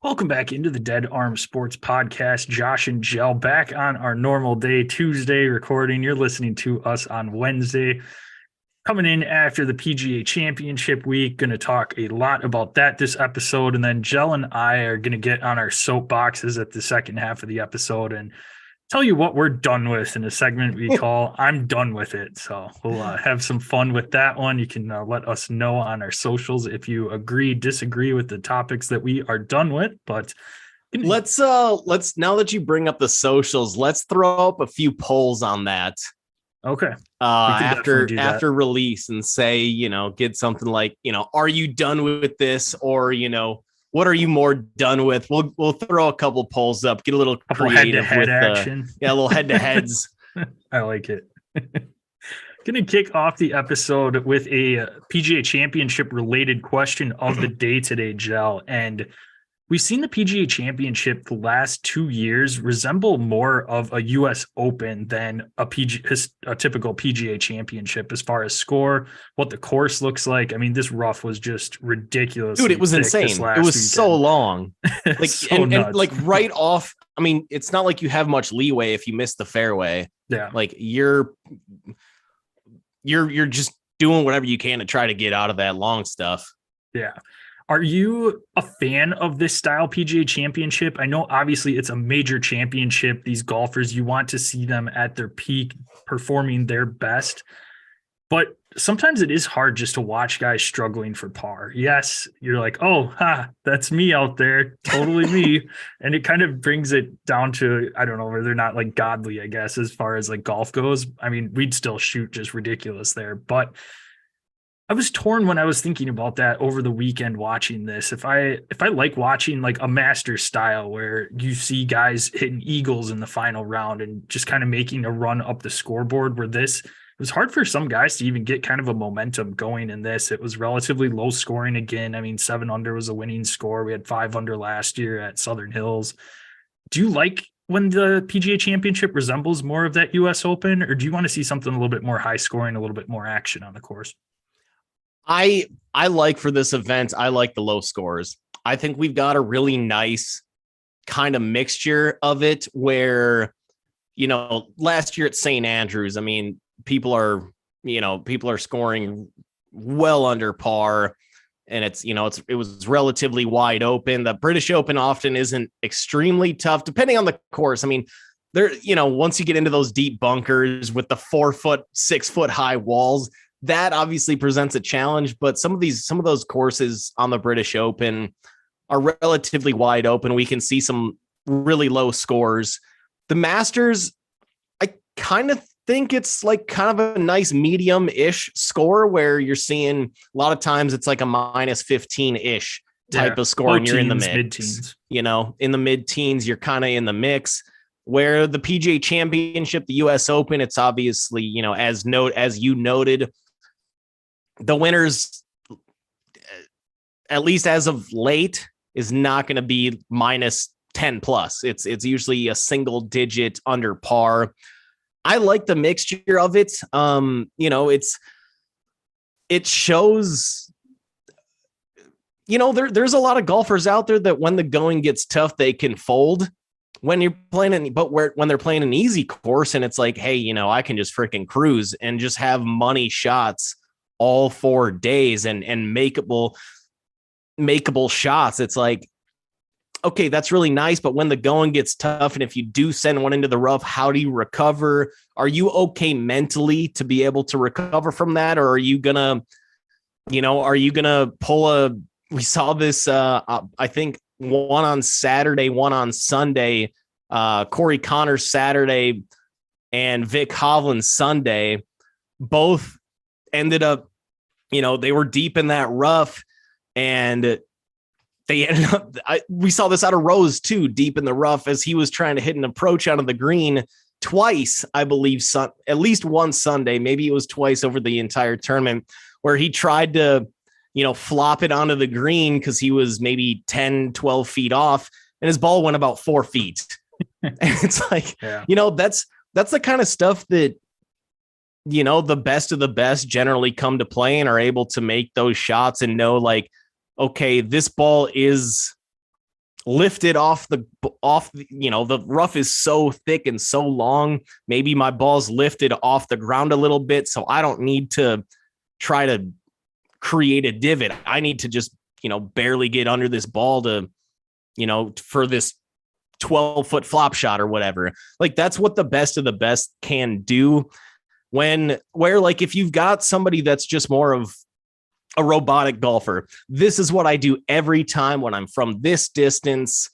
Welcome back into the Dead Arm Sports Podcast. Josh and Jell back on our normal day, Tuesday recording. You're listening to us on Wednesday. Coming in after the PGA Championship week, going to talk a lot about that this episode. And then Jell and I are going to get on our soapboxes at the second half of the episode and tell you what we're done with in a segment we call I'm Done With It. So we'll have some fun with that one. You can let us know on our socials if you agree, disagree with the topics that we are done with. But let's now that you bring up the socials, let's throw up a few polls on that. Okay. After release and say, get something like, are you done with this? Or, what are you more done with? We'll throw a couple polls up, get a little creative head-to-head action. A little head-to-heads. I like it. Going to kick off the episode with a PGA Championship related question of the day today, Jell. And we've seen the PGA Championship the last 2 years resemble more of a U.S. Open than a typical PGA Championship as far as score, what the course looks like. I mean, this rough was just ridiculous. Dude, it was insane. It was so long. Like, and like right off. I mean, it's not like you have much leeway if you miss the fairway. Yeah. Like you're just doing whatever you can to try to get out of that long stuff. Yeah. Are you a fan of this style PGA Championship? I know obviously it's a major championship. These golfers, you want to see them at their peak performing their best. But sometimes it is hard just to watch guys struggling for par. Yes, you're like, oh, that's me out there. Totally me. And it kind of brings it down to, I don't know, where they're not like godly, I guess, as far as like golf goes. I mean, we'd still shoot just ridiculous there. But I was torn when I was thinking about that over the weekend watching this. If I like watching like a Masters style where you see guys hitting eagles in the final round and just kind of making a run up the scoreboard, where it was hard for some guys to even get kind of a momentum going in this. It was relatively low scoring again. I mean, 7 under was a winning score. We had 5 under last year at Southern Hills. Do you like when the PGA Championship resembles more of that US Open, or do you want to see something a little bit more high scoring, a little bit more action on the course? I like for this event, I like the low scores. I think we've got a really nice kind of mixture of it where, last year at St. Andrews, I mean, people are scoring well under par, and it was relatively wide open. The British Open often isn't extremely tough, depending on the course. I mean, there, once you get into those deep bunkers with the 4 foot, 6 foot high walls, that obviously presents a challenge, but some of those courses on the British Open are relatively wide open. We can see some really low scores. The Masters, I kind of think it's like kind of a nice medium-ish score where you're seeing a lot of times it's like a minus 15-ish type of score, and you're in the mix. Mid-teens. In the mid-teens, you're kind of in the mix. Where the PGA Championship, the US Open, it's obviously, as you noted, the winners, at least as of late, is not going to be minus 10 plus. It's usually a single digit under par. I like the mixture of it. It shows, there's a lot of golfers out there that when the going gets tough, they can fold. When you're playing when they're playing an easy course and it's like, hey, I can just freaking cruise and just have money shots all 4 days and makeable shots. It's like, okay, that's really nice. But when the going gets tough, and if you do send one into the rough, how do you recover? Are you okay mentally to be able to recover from that? Or are you gonna pull we saw this, I think, one on Saturday, one on Sunday, Corey Connors Saturday and Vic Hovland Sunday, both ended up, they were deep in that rough, and they ended up, we saw this out of Rose too, deep in the rough as he was trying to hit an approach out of the green twice, I believe, at least one Sunday, maybe it was twice over the entire tournament, where he tried to, flop it onto the green because he was maybe 10, 12 feet off, and his ball went about 4 feet. And it's like, that's the kind of stuff that, the best of the best generally come to play and are able to make those shots and know, like, okay, this ball is lifted off the the rough is so thick and so long. Maybe my ball's lifted off the ground a little bit, so I don't need to try to create a divot. I need to just, barely get under this ball to, for this 12-foot flop shot or whatever. Like, that's what the best of the best can do. Where like, if you've got somebody that's just more of a robotic golfer, this is what I do every time when I'm from this distance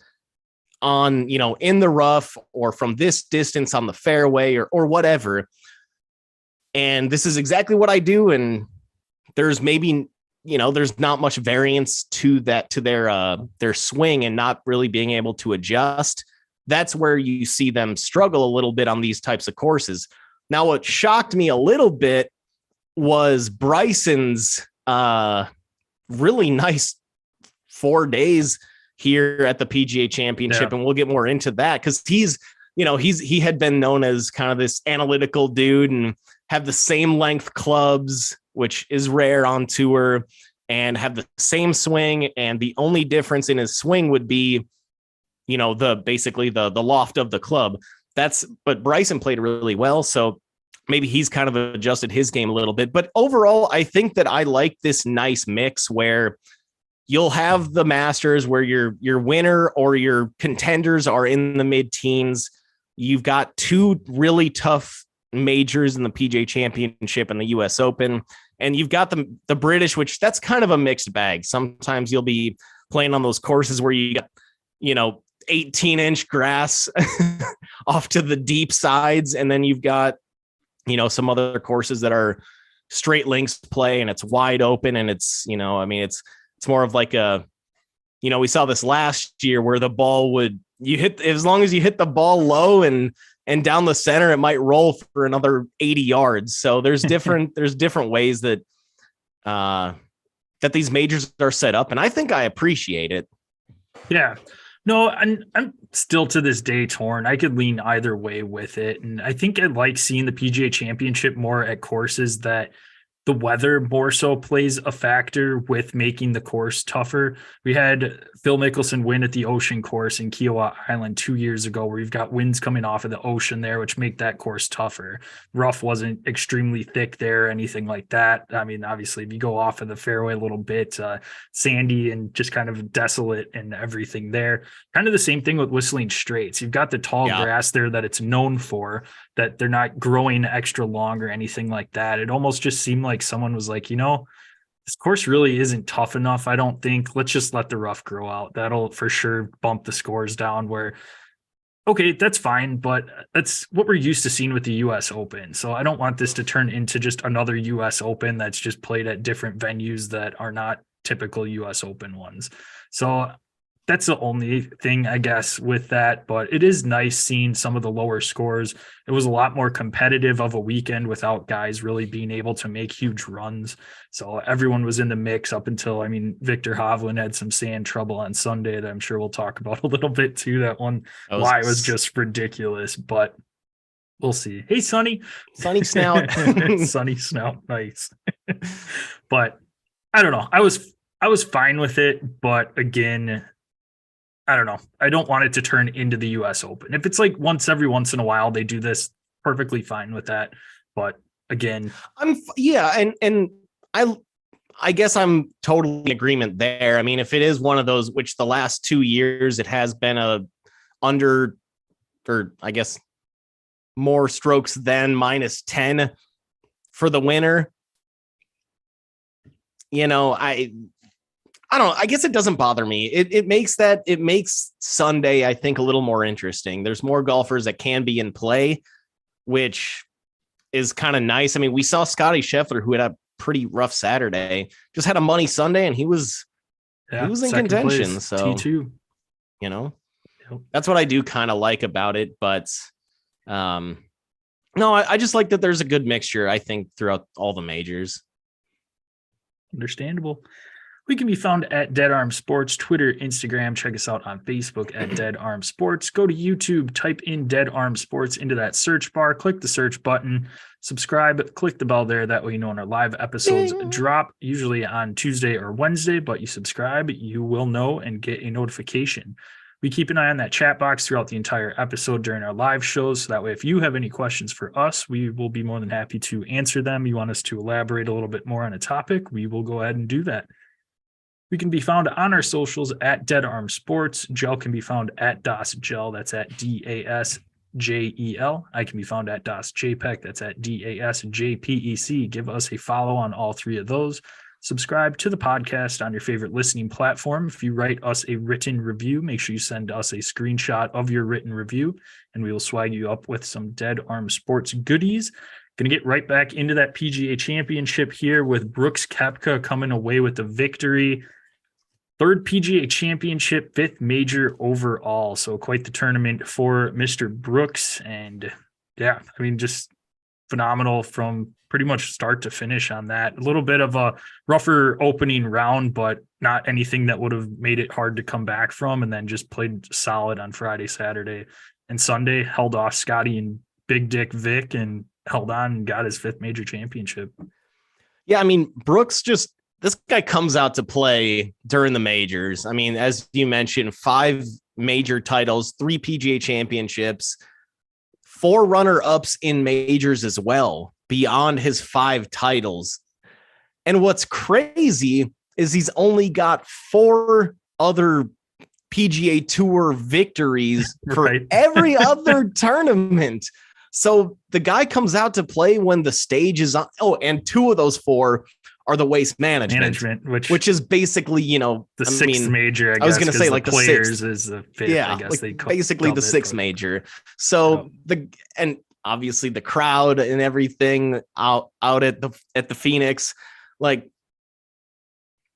on, in the rough, or from this distance on the fairway, or whatever. And this is exactly what I do. And there's maybe, there's not much variance to that, to their swing, and not really being able to adjust. That's where you see them struggle a little bit on these types of courses. Now, what shocked me a little bit was Bryson's really nice 4 days here at the PGA Championship. Yeah. And we'll get more into that, because he had been known as kind of this analytical dude and have the same length clubs, which is rare on tour, and have the same swing. And the only difference in his swing would be, the loft of the club. But Bryson played really well. So maybe he's kind of adjusted his game a little bit. But overall, I think that I like this nice mix where you'll have the Masters where your winner or your contenders are in the mid-teens. You've got two really tough majors in the PGA Championship and the US Open. And you've got the British, which that's kind of a mixed bag. Sometimes you'll be playing on those courses where you got, 18-inch grass off to the deep sides. And then you've got, some other courses that are straight links play, and it's wide open. And it's, it's more of like we saw this last year where the ball as long as you hit the ball low and down the center, it might roll for another 80 yards. So there's different ways that these majors are set up. And I think I appreciate it. Yeah. No, I'm still to this day torn. I could lean either way with it. And I think I like seeing the PGA Championship more at courses that the weather more so plays a factor with making the course tougher. We had Phil Mickelson win at the Ocean course in Kiowa Island 2 years ago, where you've got winds coming off of the ocean there, which make that course tougher. Rough wasn't extremely thick there, anything like that. I mean, obviously, if you go off of the fairway a little bit, sandy and just kind of desolate and everything there. Kind of the same thing with Whistling Straits. You've got the tall grass there that it's known for, that they're not growing extra long or anything like that. It almost just seemed like someone was like, this course really isn't tough enough. I don't think, let's just let the rough grow out. That'll for sure bump the scores down, where, okay, that's fine, but that's what we're used to seeing with the US Open. So I don't want this to turn into just another US Open that's just played at different venues that are not typical US Open ones. So that's the only thing, I guess, with that. But it is nice seeing some of the lower scores. It was a lot more competitive of a weekend without guys really being able to make huge runs. So everyone was in the mix up until, Victor Hovland had some sand trouble on Sunday that I'm sure we'll talk about a little bit too. That one was just ridiculous, but we'll see. Hey, Sunny Snout. Sunny Snout. Nice. But I don't know. I was fine with it, but again, I don't know. I don't want it to turn into the US Open. If it's like every once in a while they do this, perfectly fine with that. But again, and I guess I'm totally in agreement there. I mean, if it is one of those, which the last 2 years it has been or I guess more strokes than -10 for the winner. I don't know. I guess it doesn't bother me. It makes Sunday, I think, a little more interesting. There's more golfers that can be in play, which is kind of nice. I mean, we saw Scotty Scheffler, who had a pretty rough Saturday, just had a money Sunday, and he was in contention. Place, so T2, that's what I do kind of like about it. But no, I just like that there's a good mixture, I think, throughout all the majors. Understandable. We can be found at Dead Arm Sports, Twitter, Instagram. Check us out on Facebook at Dead Arm Sports. Go to YouTube, type in Dead Arm Sports into that search bar, click the search button, subscribe, click the bell there. That way, when our live episodes drop, usually on Tuesday or Wednesday, but you subscribe, you will know and get a notification. We keep an eye on that chat box throughout the entire episode during our live shows. So that way, if you have any questions for us, we will be more than happy to answer them. You want us to elaborate a little bit more on a topic, we will go ahead and do that. We can be found on our socials at Dead Arm Sports. Gel can be found at Das Gel. That's at DASJEL. I can be found at Das JPEG. That's at DASJPEC. Give us a follow on all three of those. Subscribe to the podcast on your favorite listening platform. If you write us a written review, make sure you send us a screenshot of your written review, and we will swag you up with some Dead Arm Sports goodies. Going to get right back into that PGA Championship here with Brooks Koepka coming away with the victory. Third PGA Championship, fifth major overall. So quite the tournament for Mr. Brooks. And yeah, I mean, just phenomenal from pretty much start to finish on that. A little bit of a rougher opening round, but not anything that would have made it hard to come back from. And then just played solid on Friday, Saturday, and Sunday. Held off Scotty and Big Dick Vic and held on and got his fifth major championship. Yeah, I mean, Brooks this guy comes out to play during the majors. I mean, as you mentioned, 5 major titles, 3 PGA championships, 4 runner-ups in majors as well, beyond his 5 titles. And what's crazy is he's only got 4 other PGA Tour victories for right. every other tournament. So the guy comes out to play when the stage is on. Oh, and 2 of those 4 are the Waste Management, which is basically, the 6th major. I guess, was going to say like the Players 6th is the 5th. Yeah, I guess like they basically the 6th major. So and obviously the crowd and everything out at the Phoenix, like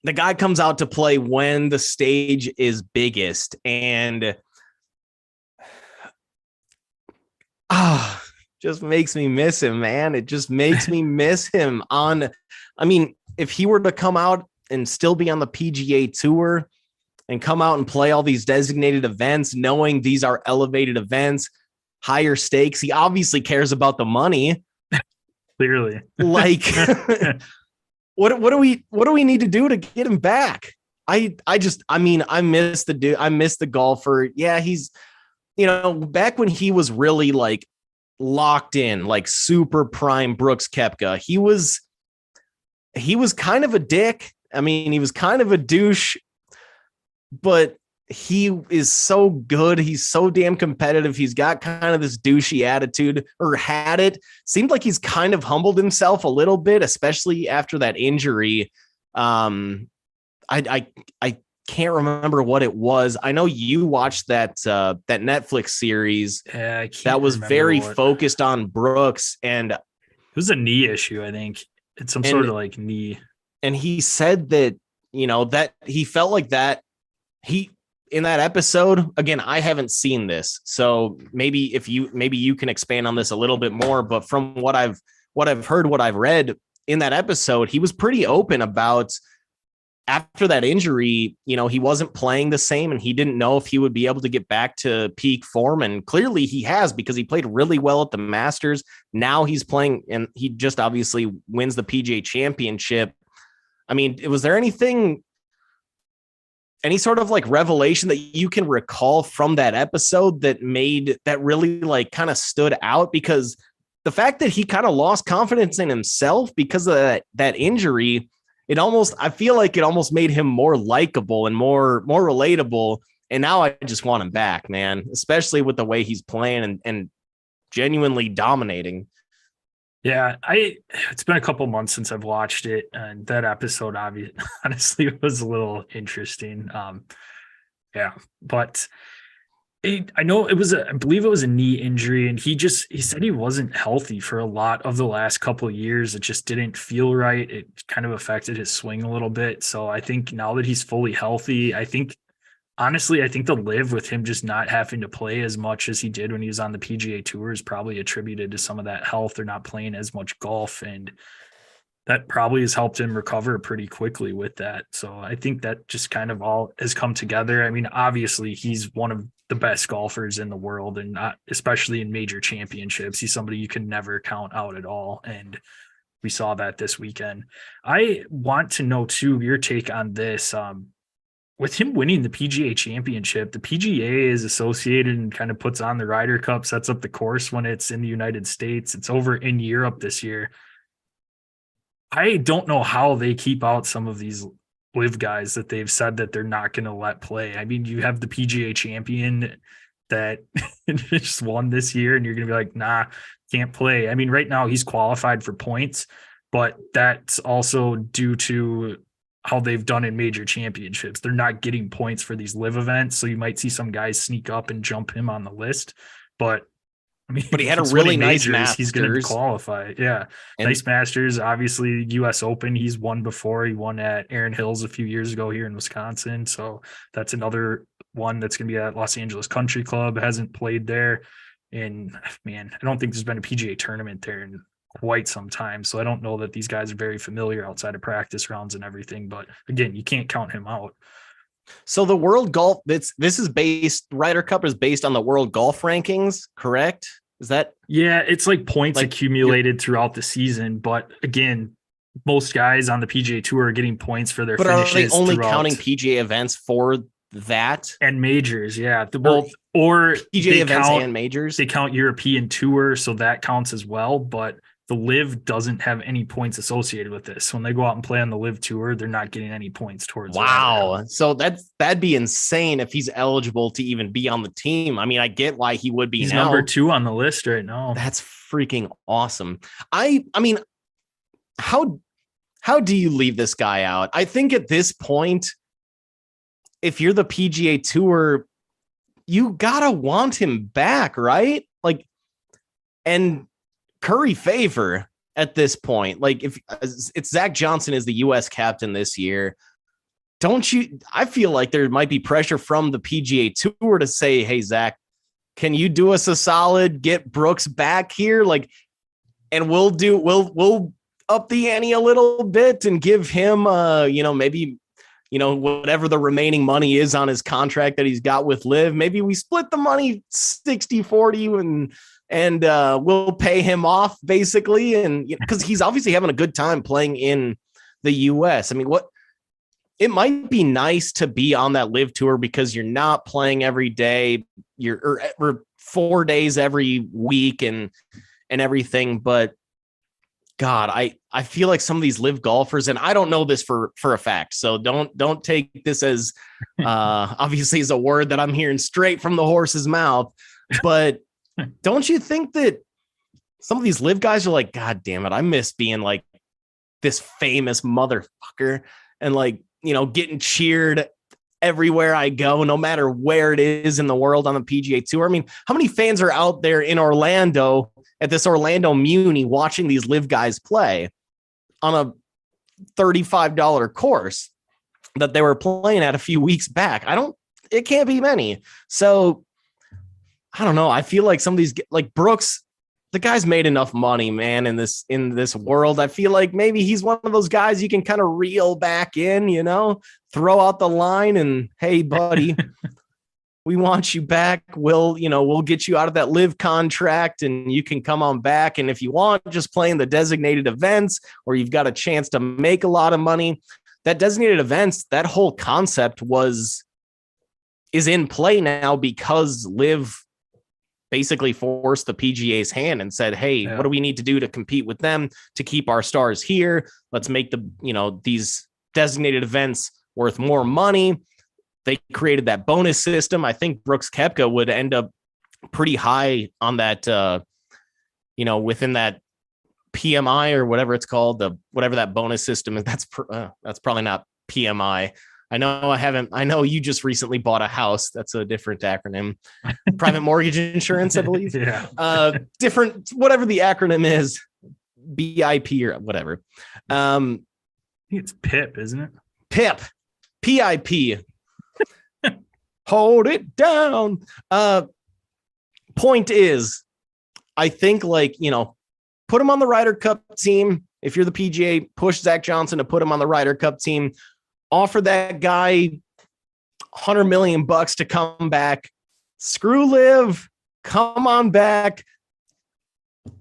the guy comes out to play when the stage is biggest, and just makes me miss him, man. It just makes me miss him if he were to come out and still be on the PGA Tour and come out and play all these designated events, knowing these are elevated events, higher stakes, he obviously cares about the money. Clearly. Like, what do we need to do to get him back? I miss the dude. I miss the golfer. Yeah, he's, back when he was really like locked in, like super prime Brooks Koepka, he was kind of a dick. I mean, he was kind of a douche, but he is so good. He's so damn competitive. He's got kind of this douchey attitude, or had it. Seemed like he's kind of humbled himself a little bit, especially after that injury. I can't remember what it was. I know you watched that Netflix series that was very focused on Brooks, and it was a knee issue, I think. It's some sort of like knee. And he said that, that he felt like that in that episode, again, I haven't seen this, so maybe you can expand on this a little bit more, but from what I've heard, what I've read in that episode, he was pretty open about after that injury, he wasn't playing the same, and he didn't know if he would be able to get back to peak form. And clearly he has, because he played really well at the Masters. Now he's playing, and he just obviously wins the PGA Championship. I mean, was there any sort of like revelation that you can recall from that episode that really like kind of stood out? Because the fact that he kind of lost confidence in himself because of that injury, I feel like it almost made him more likable and more relatable. And now I just want him back, man, especially with the way he's playing and genuinely dominating. Yeah, it's been a couple months since I've watched it, and that episode honestly was a little interesting. But I know I believe it was a knee injury, and he said he wasn't healthy for a lot of the last couple of years. It just didn't feel right. It kind of affected his swing a little bit. So I think now that he's fully healthy, honestly, I think the live with him just not having to play as much as he did when he was on the PGA Tour is probably attributed to some of that health, or not playing as much golf. And that probably has helped him recover pretty quickly with that. So I think that just kind of all has come together. I mean, obviously he's one of the best golfers in the world, and not especially in major championships. He's somebody you can never count out at all. And we saw that this weekend. I want to know too, your take on this. with him winning the PGA championship, the PGA is associated and kind of puts on the Ryder Cup, sets up the course when it's in the United States. It's over in Europe this year. I don't know how they keep out some of these live guys that they've said that they're not going to let play. I mean, you have the PGA champion that just won this year, and you're going to be like, nah, can't play. I mean, right now he's qualified for points, but that's also due to how they've done in major championships. They're not getting points for these live events. So you might see some guys sneak up and jump him on the list. But I mean, but he had a really nice Masters. He's going to qualify. Yeah. And nice Masters. Obviously, US Open, he's won before. He won at Erin Hills a few years ago here in Wisconsin. So that's another one that's going to be at Los Angeles Country Club. Hasn't played there. And man, I don't think there's been a PGA tournament there in quite some time. So I don't know that these guys are very familiar outside of practice rounds and everything. But again, you can't count him out. So the World Golf, this is based, Ryder Cup is based on the World Golf rankings, correct? Is that? Yeah, it's like points accumulated throughout the season. But again, most guys on the PGA Tour are getting points for their finishes. But are they only counting PGA events for that? And majors, yeah. Or PGA events and majors? They count European Tour, so that counts as well. But the Live doesn't have any points associated with this. When they go out and play on the Live Tour, they're not getting any points towards. Wow. So that'd be insane if he's eligible to even be on the team. I mean, I get why he would be. He's number 2 on the list right now. That's freaking awesome. I mean, how do you leave this guy out? I think at this point, if you're the PGA Tour, you gotta want him back, right? Like, and curry favor at this point. Like, if it's Zach Johnson is the U.S. captain this year, don't you? I feel like there might be pressure from the PGA Tour to say, "Hey, Zach, can you do us a solid? Get Brooks back here, like, and we'll up the ante a little bit and give him, maybe." Whatever the remaining money is on his contract that he's got with Liv, maybe we split the money 60-40 and we'll pay him off basically. And because he's obviously having a good time playing in the US. I mean, it might be nice to be on that Live Tour because you're not playing every day, or 4 days every week and everything. But God, I feel like some of these live golfers, and I don't know this for a fact, so don't take this as obviously as a word that I'm hearing straight from the horse's mouth. But don't you think that some of these live guys are like, God damn it, I miss being like this famous motherfucker and like, getting cheered everywhere I go, no matter where it is in the world on the PGA Tour. I mean, how many fans are out there in Orlando at this Orlando Muni watching these live guys play on a $35 course that they were playing at a few weeks back? It can't be many. So I don't know. I feel like some of these, like Brooks, the guy's made enough money, man, in this world. I feel like maybe he's one of those guys you can kind of reel back in, throw out the line and, hey, buddy, we want you back. We'll get you out of that live contract and you can come on back. And if you want, just play in the designated events where you've got a chance to make a lot of money. That designated events, that whole concept is in play now because Live basically forced the PGA's hand and said, hey, What do we need to do to compete with them to keep our stars here? Let's make these designated events worth more money. They created that bonus system. I think Brooks Koepka would end up pretty high on that, within that PMI or whatever it's called, whatever that bonus system is. That's probably not PMI. I know you just recently bought a house. That's a different acronym. Private mortgage insurance, I believe. Yeah. Different, whatever the acronym is, BIP or whatever. I think it's PIP, isn't it? PIP. PIP. Hold it down. Point is, I think put him on the Ryder Cup team. If you're the PGA, push Zach Johnson to put him on the Ryder Cup team. Offer that guy $100 million to come back. Screw Liv. Come on back.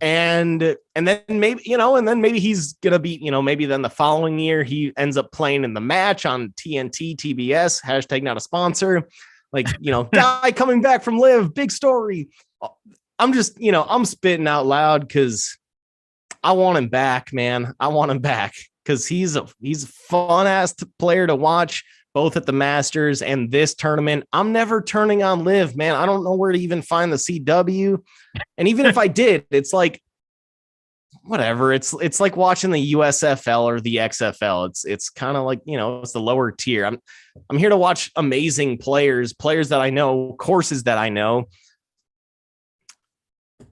And then maybe he's gonna be, maybe then the following year he ends up playing in the match on TNT, TBS, hashtag not a sponsor, like, guy coming back from Live, big story. I'm just, I'm spitting out loud because I want him back, man. I want him back because he's a fun ass player to watch, both at the Masters and this tournament. I'm never turning on Live, man. I don't know where to even find the CW. And even if I did, it's like, whatever. It's like watching the USFL or the XFL. It's kind of like, it's the lower tier. I'm here to watch amazing players that I know, courses that I know.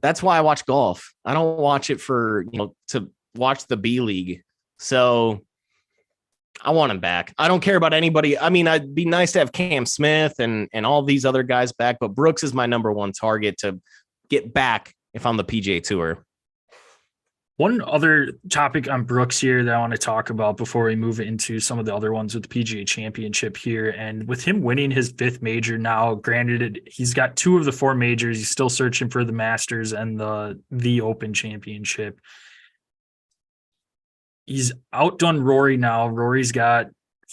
That's why I watch golf. I don't watch it for, to watch the B League. So I want him back. I don't care about anybody. I mean, it'd be nice to have Cam Smith and all these other guys back, but Brooks is my number one target to get back if I'm the PGA Tour. One other topic on Brooks here that I want to talk about before we move into some of the other ones with the PGA Championship here. And with him winning his 5th major now, granted, he's got 2 of the 4 majors. He's still searching for the Masters and the Open Championship. He's outdone Rory now. Rory's got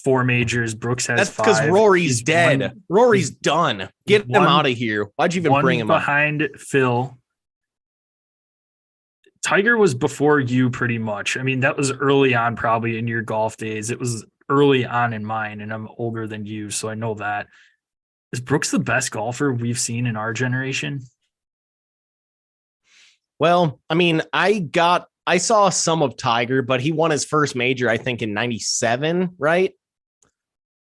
4 majors. Brooks has 5. That's because Rory's dead. Rory's done. Get him out of here. Why'd you even bring him behind up? Phil. Tiger was before you pretty much. I mean, that was early on probably in your golf days. It was early on in mine, and I'm older than you, so I know that. Is Brooks the best golfer we've seen in our generation? Well, I mean, I saw some of Tiger, but he won his first major, I think, in 97, right?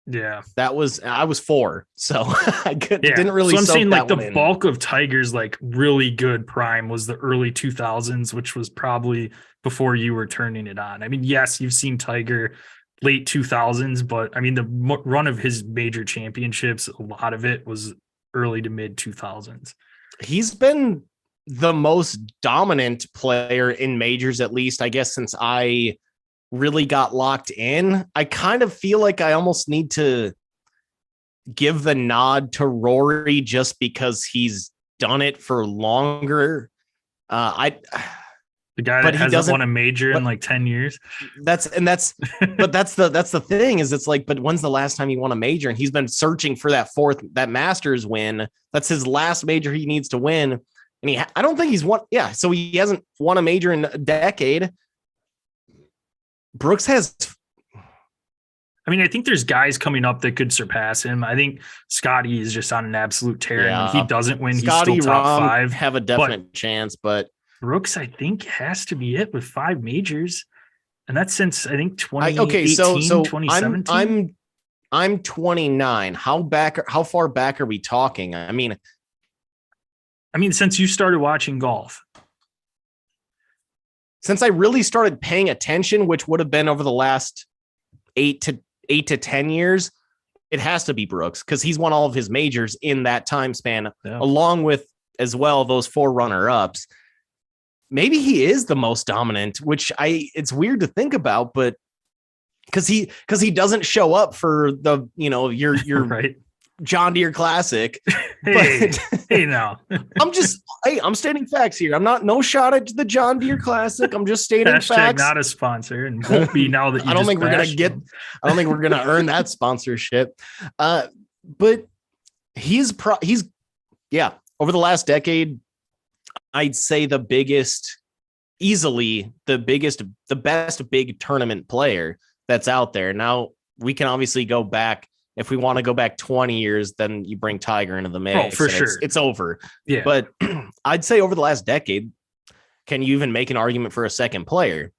Yeah. I was 4, so I didn't really. So I'm saying like the bulk of Tiger's like really good prime was the early 2000s, which was probably before you were turning it on. I mean, yes, you've seen Tiger late 2000s, but I mean, the run of his major championships, a lot of it was early to mid 2000s. He's been the most dominant player in majors, at least, I guess, since I really got locked in. I kind of feel like I almost need to give the nod to Rory just because he's done it for longer. The guy that hasn't won a major in like 10 years. But that's the thing is, it's like, but when's the last time he won a major? And he's been searching for that Masters win. That's his last major he needs to win. And I don't think he's won. Yeah. So he hasn't won a major in a decade. Brooks has. I mean, I think there's guys coming up that could surpass him. I think Scotty is just on an absolute tear. Yeah. And if he doesn't win, Scotty, he's still top 5. Have a definite chance, but Brooks, I think, has to be it with 5 majors. And that's since, I think, 2018, so 2017. I'm 29. How far back are we talking? I mean, since you started watching golf. Since I really started paying attention, which would have been over the last 8 to 10 years, it has to be Brooks because he's won all of his majors in that time span, along with as well those 4 runner-ups. Maybe he is the most dominant, which it's weird to think about, but because he doesn't show up for the your right. John Deere Classic. Hey now. I'm stating facts here. I'm no shot at the John Deere Classic. I'm just stating facts. Not a sponsor, and won't be now that you I don't think we're gonna earn that sponsorship. But he's over the last decade, I'd say the best big tournament player that's out there. Now we can obviously go back. If we want to go back 20 years, then you bring Tiger into the mix. Oh, for sure. It's over. Yeah. But I'd say over the last decade, can you even make an argument for a second player?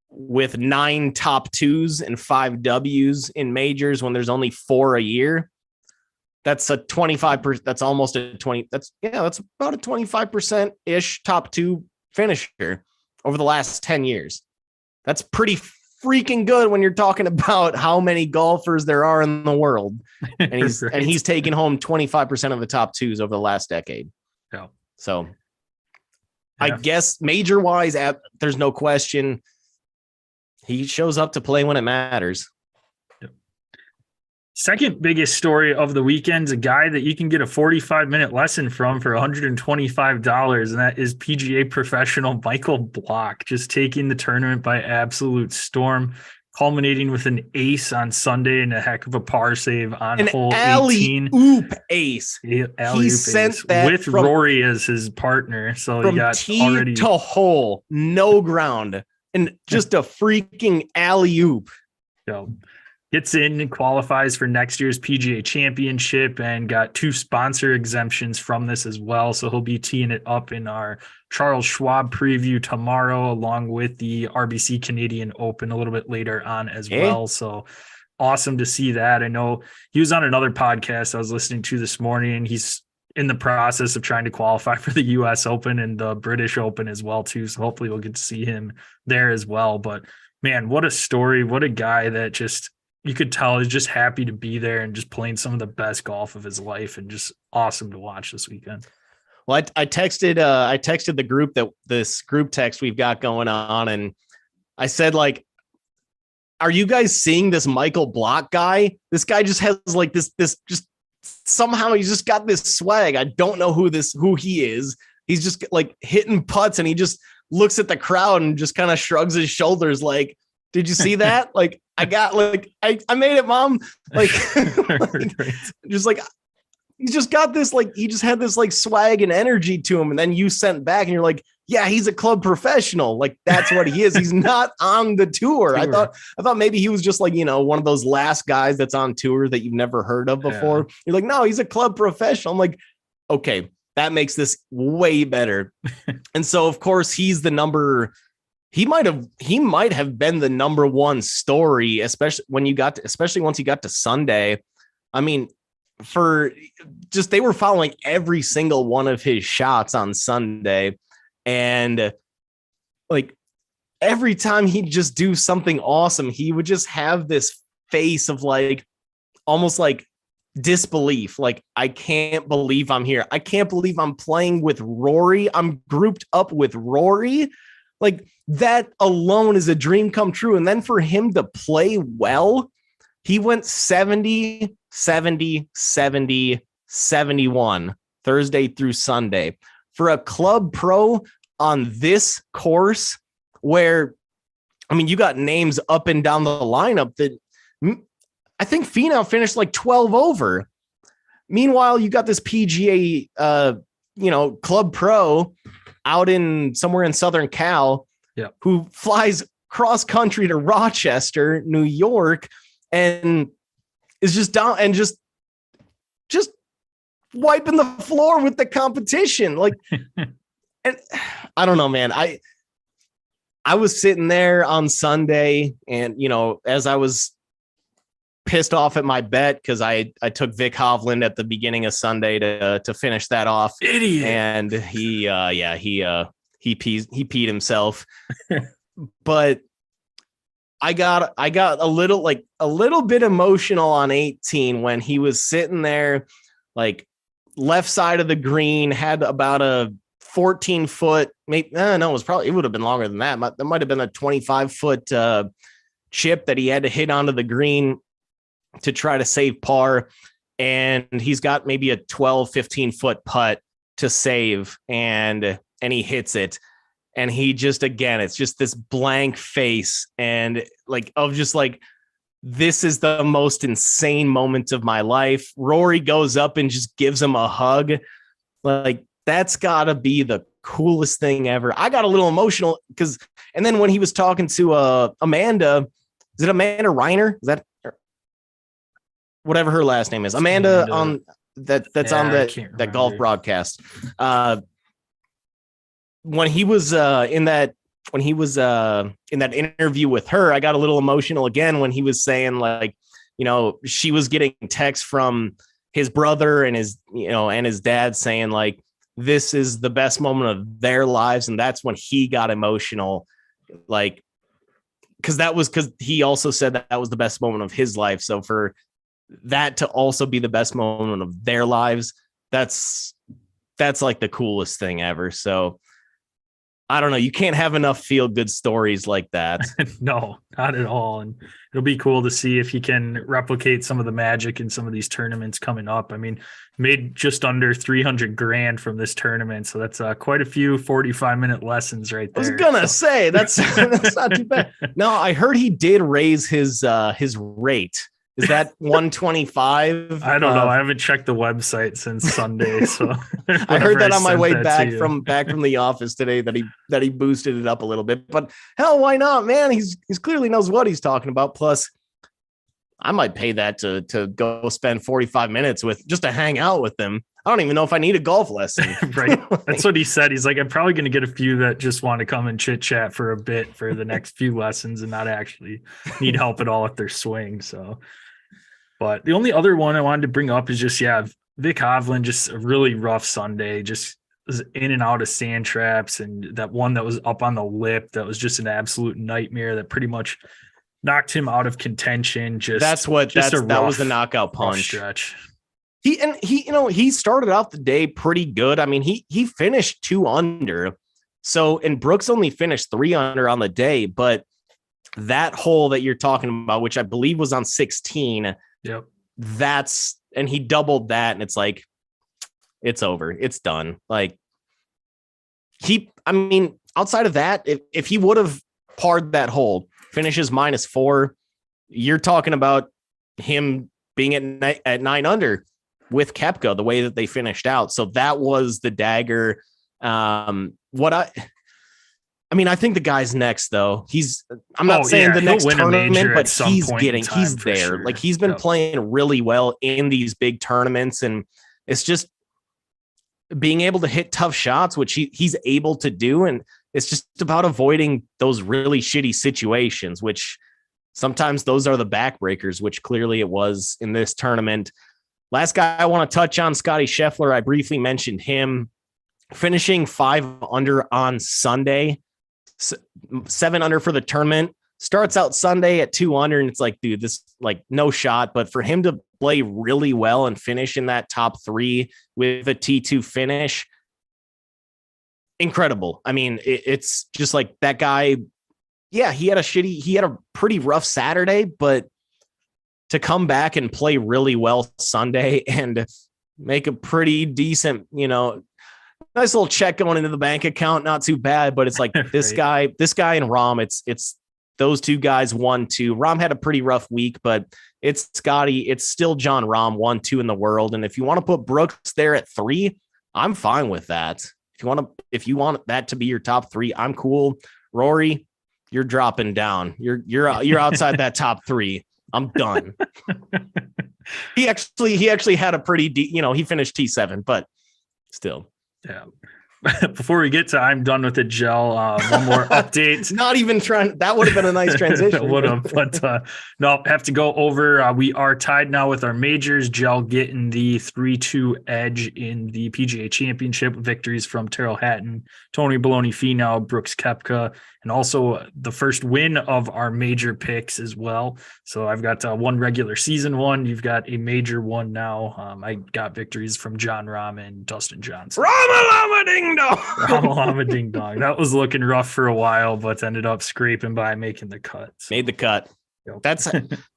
With 9 top 2s and 5 Ws in majors when there's only 4 a year, that's a 25%. That's almost a 20. That's about a 25% ish top 2 finisher over the last 10 years. That's pretty freaking good when you're talking about how many golfers there are in the world. And he's right. And he's taken home 25% of the top 2s over the last decade. Yeah. So I guess major wise, there's no question. He shows up to play when it matters. Second biggest story of the weekend is a guy that you can get a 45-minute lesson from for $125, and that is PGA professional Michael Block, just taking the tournament by absolute storm, culminating with an ace on Sunday and a heck of a par save on An hole 18. alley-oop ace. He sent that with Rory as his partner, so he from got tee already to hole, no ground, and just a freaking alley-oop. So gets in and qualifies for next year's PGA Championship and got 2 sponsor exemptions from this as well. So he'll be teeing it up in our Charles Schwab preview tomorrow, along with the RBC Canadian Open a little bit later on as well. So awesome to see that. I know he was on another podcast I was listening to this morning, and he's in the process of trying to qualify for the US Open and the British Open as well too. So hopefully we'll get to see him there as well. But man, what a story. What a guy that just, you could tell he's just happy to be there and just playing some of the best golf of his life, and just awesome to watch this weekend. Well, I texted the group, that this group text we've got going on, and I said, like, are you guys seeing this Michael Block guy? This guy just has like this just somehow he's just got this swag. I don't know who he is. He's just like hitting putts, and he just looks at the crowd and just kind of shrugs his shoulders like, did you see that? Like, I got like, I made it, mom. Like, just like, he's just got this, like, he just had this like swag and energy to him. And then you sent back and you're like, yeah, he's a club professional. Like, that's what he is. He's not on the tour. I thought maybe he was just like, one of those last guys that's on tour that you've never heard of before. Yeah. You're like, no, he's a club professional. I'm like, okay, that makes this way better. And so of course he's the number. He might have been the number one story, especially once you got to Sunday. I mean, they were following every single one of his shots on Sunday. And like every time he'd just do something awesome, he would just have this face of like, almost like disbelief. Like, I can't believe I'm here. I can't believe I'm playing with Rory. I'm grouped up with Rory. Like, that alone is a dream come true. And then for him to play well, he went 70, 70, 70, 71 Thursday through Sunday for a club pro on this course where, I mean, you got names up and down the lineup that I think Finau finished like 12 over. Meanwhile, you got this PGA, club pro out in somewhere in Southern Cal, who flies cross country to Rochester, New York, and is just down and just wiping the floor with the competition. Like, and I don't know, man. I was sitting there on Sunday, and as I was pissed off at my bet because I took Vic Hovland at the beginning of Sunday to finish that off. Idiot. And he peed himself. But I got a little bit emotional on 18 when he was sitting there, like, left side of the green, had about a 14-foot, maybe it would have been longer than that. That might have been a 25-foot chip that he had to hit onto the green to try to save par. And he's got maybe a 12, 15-foot putt to save, and he hits it. And he just, again, it's just this blank face and this is the most insane moment of my life. Rory goes up and just gives him a hug. Like, that's gotta be the coolest thing ever. I got a little emotional and then when he was talking to Amanda, is it Amanda Reiner? Is that whatever her last name is? Amanda on that's on that golf broadcast. When he was in that interview with her, I got a little emotional again when he was saying, like, she was getting texts from his brother and his dad saying, like, this is the best moment of their lives. And that's when he got emotional, like, because he also said that was the best moment of his life. So for that to also be the best moment of their lives, that's like the coolest thing ever. So I don't know. You can't have enough feel good stories like that. No, not at all. And it'll be cool to see if he can replicate some of the magic in some of these tournaments coming up. I mean, made just under 300 grand from this tournament. So that's quite a few 45-minute lessons right there. I was going to say that's not too bad. No, I heard he did raise his rate. Is that 125? I don't know. I haven't checked the website since Sunday, so I heard that on my way back from the office today that he boosted it up a little bit. But hell, why not, man? He's clearly knows what he's talking about. Plus, I might pay that to go spend 45 minutes with just to hang out with them. I don't even know if I need a golf lesson. Right. That's what he said. He's like, I'm probably going to get a few that just want to come and chit chat for a bit for the next few lessons and not actually need help at all with their swing. So. But the only other one I wanted to bring up is just, Vic Hovland, just a really rough Sunday, just was in and out of sand traps. And that one that was up on the lip, that was just an absolute nightmare that pretty much knocked him out of contention. That was the knockout punch stretch. He started off the day pretty good. I mean, he finished 2 under. So, and Brooks only finished 3 under on the day, but that hole that you're talking about, which I believe was on 16, yep. And he doubled that, and it's like, it's over. It's done. Like outside of that, if he would have parred that hole, finishes -4, you're talking about him being at 9 under with Koepka, the way that they finished out. So that was the dagger. I think the guy's next, though. I'm not saying the next tournament, but he's there. Sure. Like, he's been playing really well in these big tournaments, and it's just being able to hit tough shots, which he's able to do. And it's just about avoiding those really shitty situations, which sometimes those are the backbreakers, which clearly it was in this tournament. Last guy I want to touch on, Scotty Scheffler. I briefly mentioned him finishing 5 under on Sunday. 7 under for the tournament, starts out Sunday at 2 under, and it's like, dude, this like no shot. But for him to play really well and finish in that top 3 with a T2 finish, incredible. I mean, it's just like that guy. Yeah, he had a pretty rough Saturday, but to come back and play really well Sunday and make a pretty decent, nice little check going into the bank account. Not too bad, but it's like this guy and Rahm, it's those two guys 1-2. Rahm had a pretty rough week, but it's Scotty. It's still John Rahm 1-2 in the world. And if you want to put Brooks there at 3, I'm fine with that. If you want that to be your top 3, I'm cool. Rory, you're dropping down. You're outside that top 3. I'm done. He actually had a pretty he finished T7, but still. Yeah. Before we get to I'm done with it, Gel, one more update. Not even trying. That would have been a nice transition. Would have, but no, have to go over. We are tied now with our majors. Gel getting the 3-2 edge in the PGA Championship. Victories from Terrell Hatton, Tony Baloney Finau, Brooks Koepka, and also the first win of our major picks as well. So I've got one regular season one. You've got a major one now. I got victories from John Rahm and Dustin Johnson. Ramalama ding dong. Ramalama ding dong. That was looking rough for a while, but ended up scraping by making the cut. So. Made the cut. Yep.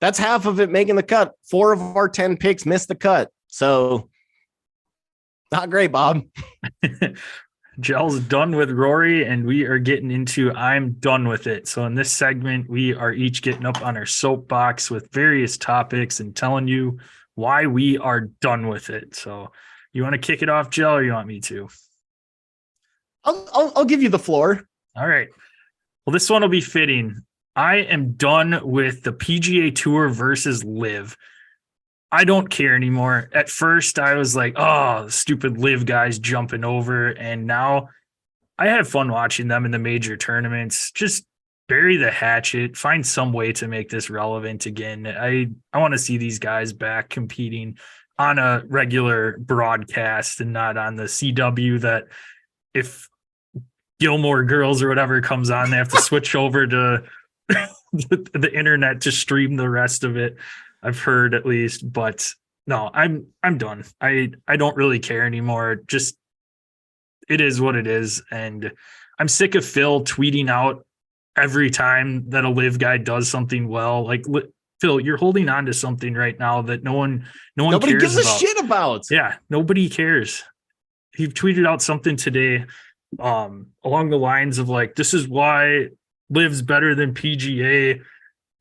That's half of it making the cut. 4 of our 10 picks missed the cut. So not great, Bob. Gel's done with Rory, and we are getting into I'm done with it. So in this segment, we are each getting up on our soapbox with various topics and telling you why we are done with it. So you want to kick it off, Gel, or you want me to? I'll give you the floor. All right. Well, this one will be fitting. I am done with the PGA Tour versus LIV. I don't care anymore. At first, I was like, oh, stupid LIV guys jumping over. And now I have fun watching them in the major tournaments. Just bury the hatchet. Find some way to make this relevant again. I want to see these guys back competing on a regular broadcast and not on the CW that if Gilmore Girls or whatever comes on, they have to switch over to the internet to stream the rest of it. I've heard at least, but no, I'm done. I don't really care anymore. Just it is what it is. And I'm sick of Phil tweeting out every time that a live guy does something well. Like, Phil, you're holding on to something right now that nobody Nobody cares gives a about. shit about. Yeah, nobody cares. He tweeted out something today along the lines of like, this is why live's better than PGA.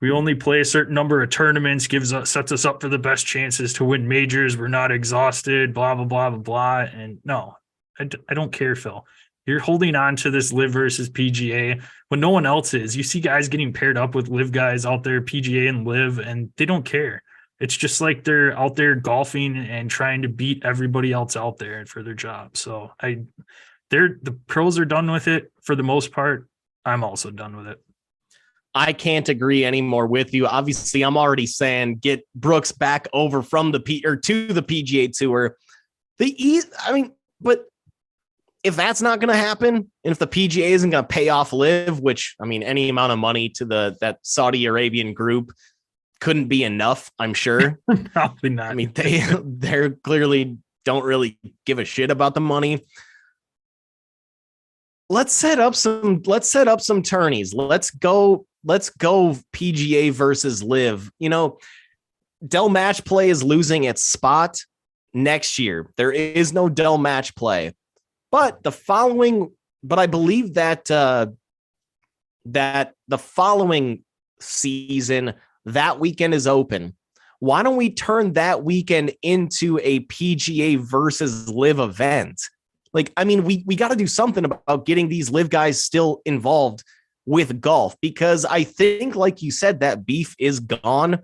We only play a certain number of tournaments, sets us up for the best chances to win majors. We're not exhausted, blah, blah, blah, blah, blah. And no, I don't care, Phil. You're holding on to this live versus PGA when no one else is. You see guys getting paired up with live guys out there, PGA and live, and they don't care. It's just like they're out there golfing and trying to beat everybody else out there for their job. So the pros are done with it for the most part. I'm also done with it. I can't agree anymore with you. Obviously, I'm already saying get Brooks back over from to the PGA Tour. But if that's not going to happen, and if the PGA isn't going to pay off live, which I mean, any amount of money to that Saudi Arabian group couldn't be enough, I'm sure. Probably not. I mean, they're clearly don't really give a shit about the money. Let's set up some tourneys. Let's go PGA versus live. You know, Dell Match Play is losing its spot next year. There is no Dell Match Play. But I believe that that the following season, that weekend is open. Why don't we turn that weekend into a PGA versus live event? Like, I mean, we got to do something about getting these live guys still involved with golf, because I think, like you said, that beef is gone.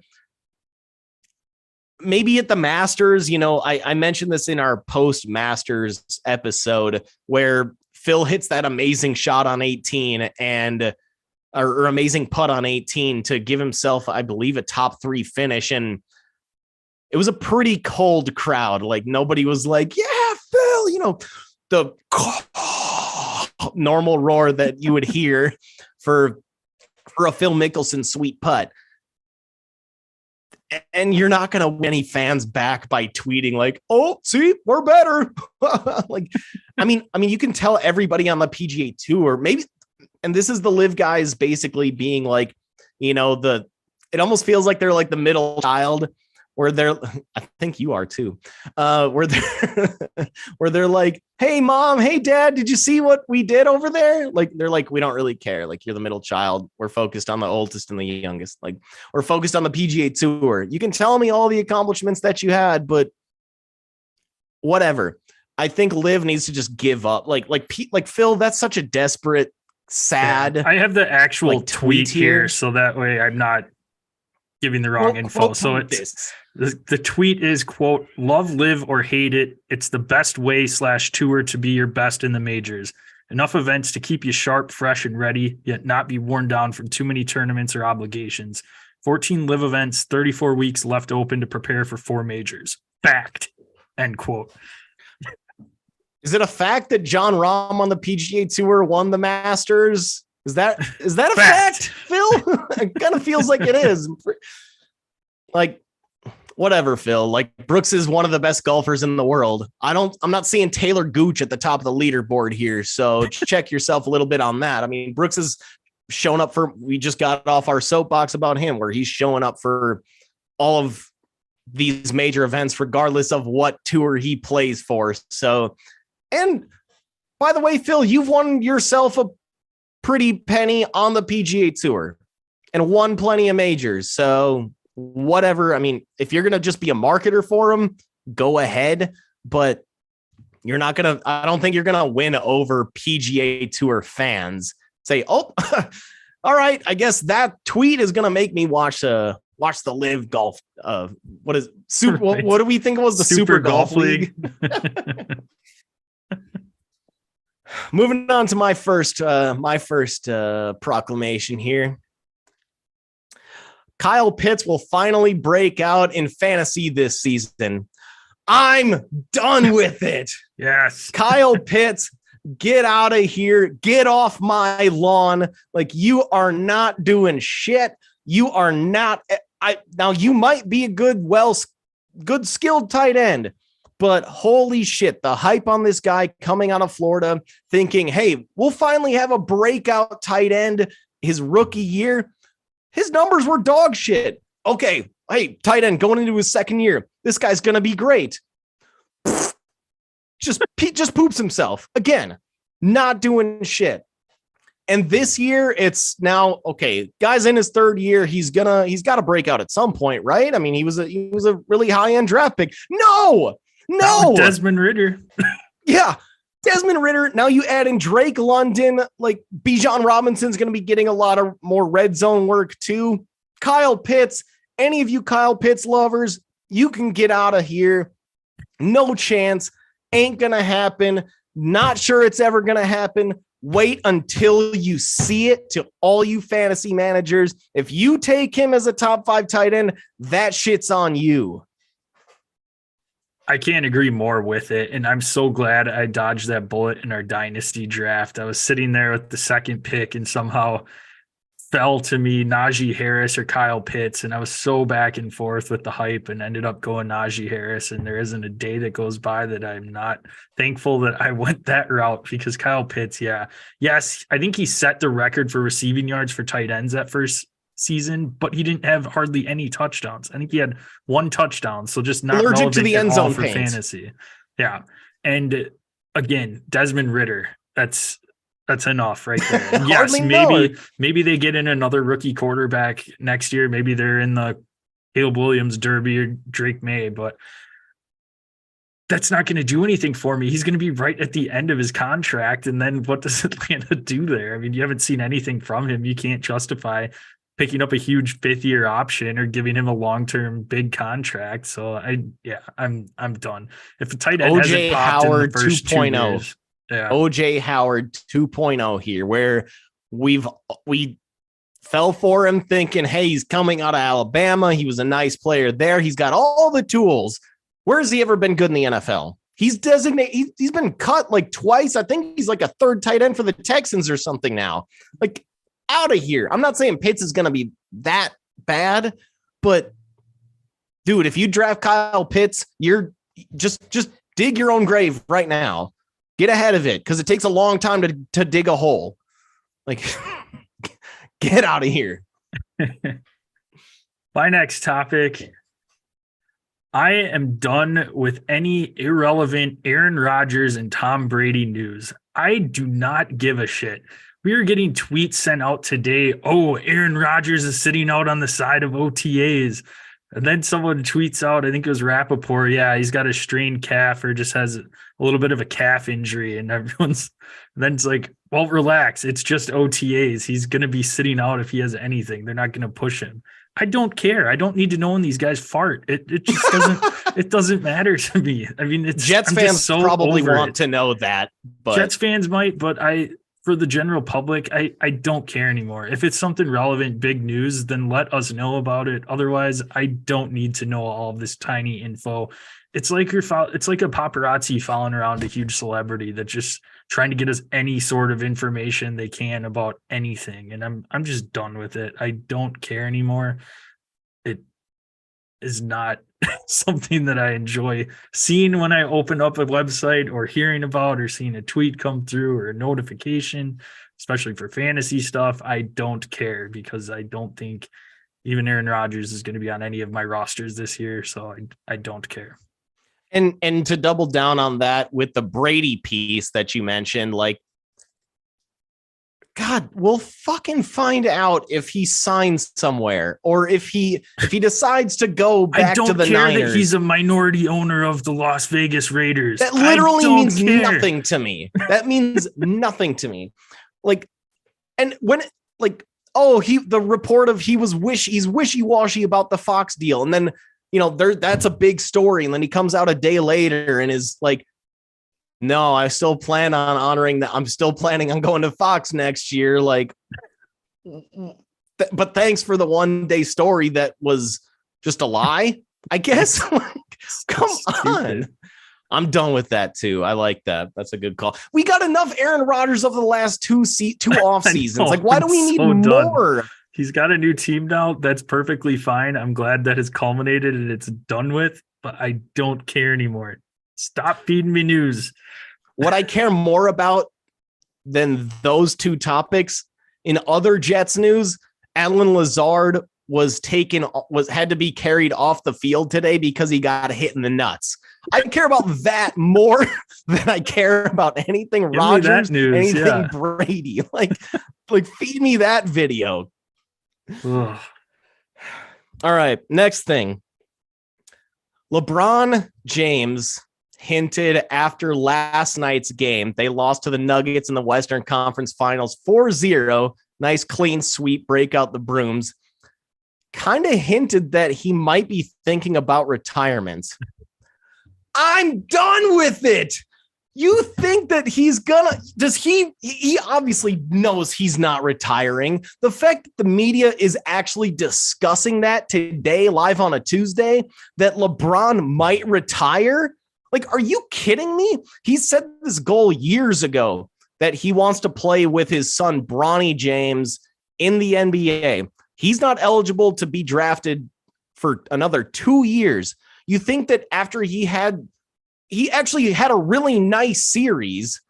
Maybe at the Masters, you know, I mentioned this in our post Masters episode where Phil hits that amazing shot on 18 or amazing putt on 18 to give himself, I believe, a top 3 finish. And it was a pretty cold crowd. Like, nobody was like, yeah, Phil, you know, the normal roar that you would hear for a Phil Mickelson sweet putt. And you're not going to win any fans back by tweeting like, oh, see, we're better. Like, I mean, you can tell everybody on the PGA Tour, maybe, and this is the live guys basically being like, you know, it almost feels like they're like the middle child where I think you are too, where they're like, hey mom, hey dad, did you see what we did over there? Like, they're like, we don't really care. Like, you're the middle child. We're focused on the oldest and the youngest. Like, we're focused on the PGA Tour. You can tell me all the accomplishments that you had, but whatever. I think live needs to just give up. Like Phil, that's such a desperate, sad. Yeah, I have the actual tweet here, so that way I'm not giving the wrong info. So it's the tweet is, quote, love live or hate it. It's the best way /tour to be your best in the majors. Enough events to keep you sharp, fresh, and ready, yet not be worn down from too many tournaments or obligations. 14 live events, 34 weeks left open to prepare for 4 majors. Fact. End quote. Is it a fact that John Rahm on the PGA Tour won the Masters? Is that a fact, Phil? It kind of feels like it is. Like, whatever, Phil. Like, Brooks is one of the best golfers in the world. I'm not seeing Taylor Gooch at the top of the leaderboard here, so check yourself a little bit on that. I mean, Brooks is showing up we just got off our soapbox about him, where he's showing up for all of these major events, regardless of what tour he plays for. So, and by the way, Phil, you've won yourself a pretty penny on the PGA Tour and won plenty of majors. So whatever. I mean, if you're going to just be a marketer for him, go ahead, but I don't think you're going to win over PGA Tour fans. Say, oh, all right, I guess that tweet is going to make me watch the live golf. What is super? What do we think it was? The Super Golf League. Moving on to my first proclamation here. Kyle Pitts will finally break out in fantasy this season. I'm done with it. Yes. Kyle Pitts, get out of here. Get off my lawn. Like, you are not doing shit. You are not. Now, you might be a good skilled tight end, But holy shit, the hype on this guy coming out of Florida, thinking, hey, we'll finally have a breakout tight end his rookie year. His numbers were dog shit. Okay, hey, tight end going into his second year. This guy's going to be great. Just poops himself. Again, not doing shit. And this year, it's now, okay, guy's in his third year. He's got to break out at some point, right? I mean, he was a really high-end draft pick. No. Desmond Ridder. Yeah. Desmond Ridder. Now you add in Drake London, like Bijan Robinson's going to be getting a lot of more red zone work too. Kyle Pitts, any of you Kyle Pitts lovers, you can get out of here. No chance. Ain't going to happen. Not sure it's ever going to happen. Wait until you see it. To all you fantasy managers, if you take him as a top 5 tight end, that shit's on you. I can't agree more with it. And I'm so glad I dodged that bullet in our dynasty draft. I was sitting there with the second pick and somehow fell to me Najee Harris or Kyle Pitts. And I was so back and forth with the hype and ended up going Najee Harris. And there isn't a day that goes by that I'm not thankful that I went that route, because Kyle Pitts, yes, I think he set the record for receiving yards for tight ends that first season, but he didn't have hardly any touchdowns. I think he had 1 touchdown, so just not allergic to the end zone for paint. fantasy. Yeah, and again, Desmond Ridder, that's enough right there. And yes, maybe they get in another rookie quarterback next year. Maybe they're in the Caleb Williams Derby or Drake May, but that's not going to do anything for me. He's going to be right at the end of his contract, and then what does Atlanta do there? I mean, you haven't seen anything from him. You can't justify picking up a huge 5th-year option or giving him a long-term big contract. So I'm done. If a tight end OJ Howard 2.0, yeah. OJ Howard 2.0 here, where we fell for him thinking, hey, he's coming out of Alabama. He was a nice player there. He's got all the tools. Where has he ever been good in the NFL? He's designated. He's been cut like twice. I think he's like a 3rd tight end for the Texans or something now. Like, out of here. I'm not saying Pitts is going to be that bad, but dude, if you draft Kyle Pitts, you're just dig your own grave right now. Get ahead of it, because it takes a long time to dig a hole. Like, get out of here. My next topic. I am done with any irrelevant Aaron Rodgers and Tom Brady news. I do not give a shit. We are getting tweets sent out today. Oh, Aaron Rodgers is sitting out on the side of OTAs. And then someone tweets out, I think it was Rappaport, yeah, he's got a strained calf or just has a little bit of a calf injury. And then it's like, well, relax. It's just OTAs. He's going to be sitting out if he has anything. They're not going to push him. I don't care. I don't need to know when these guys fart. It just doesn't it doesn't matter to me. I mean, Jets fans probably want to know that, but Jets fans might, but for the general public, I don't care anymore. If it's something relevant, big news, then let us know about it. Otherwise, I don't need to know all of this tiny info. It's like a paparazzi following around a huge celebrity that's just trying to get us any sort of information they can about anything. And I'm just done with it. I don't care anymore. It is not something that I enjoy seeing when I open up a website or hearing about or seeing a tweet come through or a notification, especially for fantasy stuff. I don't care, because I don't think even Aaron Rodgers is going to be on any of my rosters this year. So I don't care. And to double down on that with the Brady piece that you mentioned, like, God, we'll fucking find out if he signs somewhere or if he decides to go back to the Niners. I don't care that he's a minority owner of the Las Vegas Raiders. That literally means nothing to me. That means nothing to me. Like, and when like, oh, the report of he's wishy-washy about the Fox deal, and then that's a big story, and then he comes out a day later and is like, no, I still plan on honoring that. I'm still planning on going to Fox next year. Like, but thanks for the 1-day story that was just a lie, I guess. Like, come on. I'm done with that too. I like that. That's a good call. We got enough Aaron Rodgers over the last two off seasons. Like, why do we need more? He's got a new team now. That's perfectly fine. I'm glad that has culminated and it's done with, but I don't care anymore. Stop feeding me news. What I care more about than those two topics, in other Jets news, Alan Lazard had to be carried off the field today because he got hit in the nuts. I care about that more than I care about anything Rodgers, anything Brady. Like feed me that video. Ugh. All right, next thing. LeBron James hinted after last night's game, they lost to the Nuggets in the Western Conference Finals 4-0. Nice clean sweep, break out the brooms. Kind of hinted that he might be thinking about retirement. I'm done with it. You think that he's gonna, he obviously knows he's not retiring. The fact that the media is actually discussing that today, live on a Tuesday, that LeBron might retire. Like, are you kidding me? He set this goal years ago that he wants to play with his son, Bronny James, in the NBA. He's not eligible to be drafted for another 2 years. You think that after he actually had a really nice series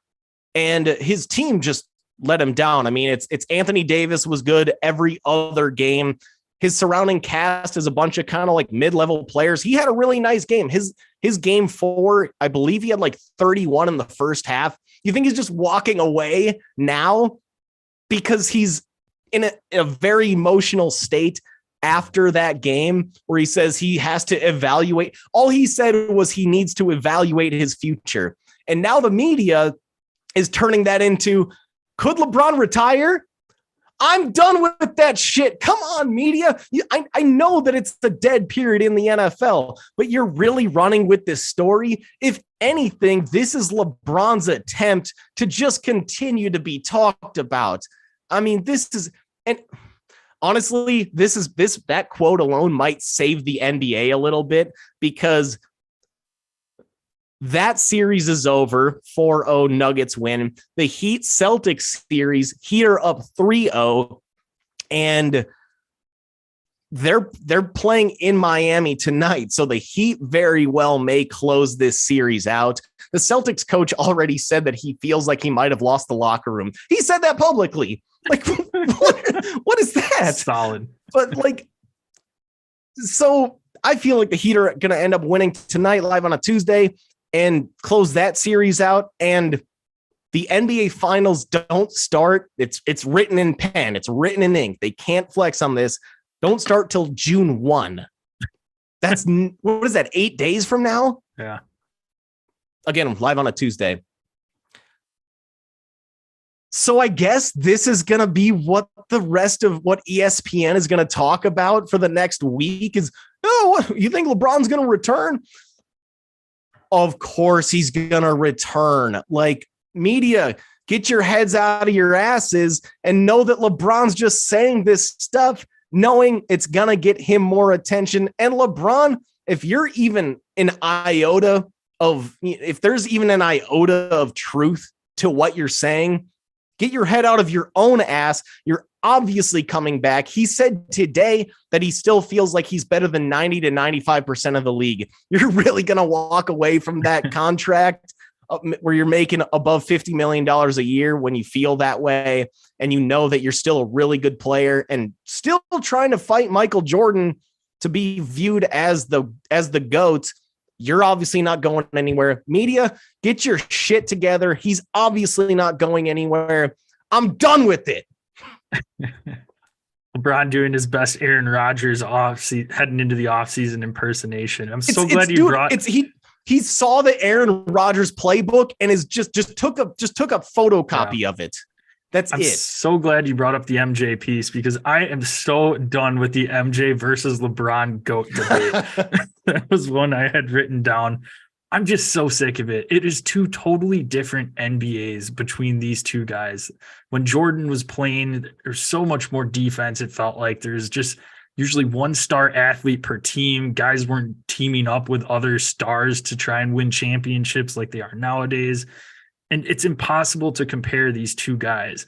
and his team just let him down. I mean, it's Anthony Davis was good every other game. His surrounding cast is a bunch of kind of like mid-level players. He had a really nice game. His game 4, I believe he had like 31 in the first half. You think he's just walking away now because he's in a very emotional state after that game where he says he has to evaluate. All he said was he needs to evaluate his future. And now the media is turning that into, could LeBron retire? I'm done with that shit. Come on, media. I know that it's the dead period in the NFL, but you're really running with this story. If anything, this is LeBron's attempt to just continue to be talked about. I mean, and honestly, that quote alone might save the NBA a little bit, because that series is over. 4-0 Nuggets win. The Heat Celtics series, Heat are up 3-0, and they're playing in Miami tonight. So the Heat very well may close this series out. The Celtics coach already said that he feels like he might have lost the locker room. He said that publicly. Like, what is that? Solid. But like, so I feel like the Heat are going to end up winning tonight live on a Tuesday and close that series out. And the NBA finals don't start. It's written in pen. It's written in ink. They can't flex on this. Don't start till June 1. That's what is that? 8 days from now? Yeah. Again, live on a Tuesday. So I guess this is going to be what the rest of what ESPN is going to talk about for the next week is, you think LeBron's going to return? Of course he's going to return. Like, media, get your heads out of your asses and know that LeBron's just saying this stuff, knowing it's going to get him more attention. And LeBron, if there's even an iota of truth to what you're saying, get your head out of your own ass. You're obviously coming back. He said today that he still feels like he's better than 90 to 95% of the league. You're really going to walk away from that contract where you're making above $50 million a year when you feel that way, and you know that you're still a really good player and still trying to fight Michael Jordan to be viewed as the GOAT. You're obviously not going anywhere. Media, get your shit together. He's obviously not going anywhere. I'm done with it. LeBron doing his best Aaron Rodgers heading into the offseason impersonation. I'm so glad you brought. He saw the Aaron Rodgers playbook and is just took a photocopy of it. I'm so glad you brought up the MJ piece, because I am so done with the MJ versus LeBron GOAT debate. That was one I had written down. I'm just so sick of it. It is two totally different NBAs between these two guys. When Jordan was playing, there's so much more defense. It felt like there's just usually one star athlete per team. Guys weren't teaming up with other stars to try and win championships like they are nowadays. And it's impossible to compare these two guys.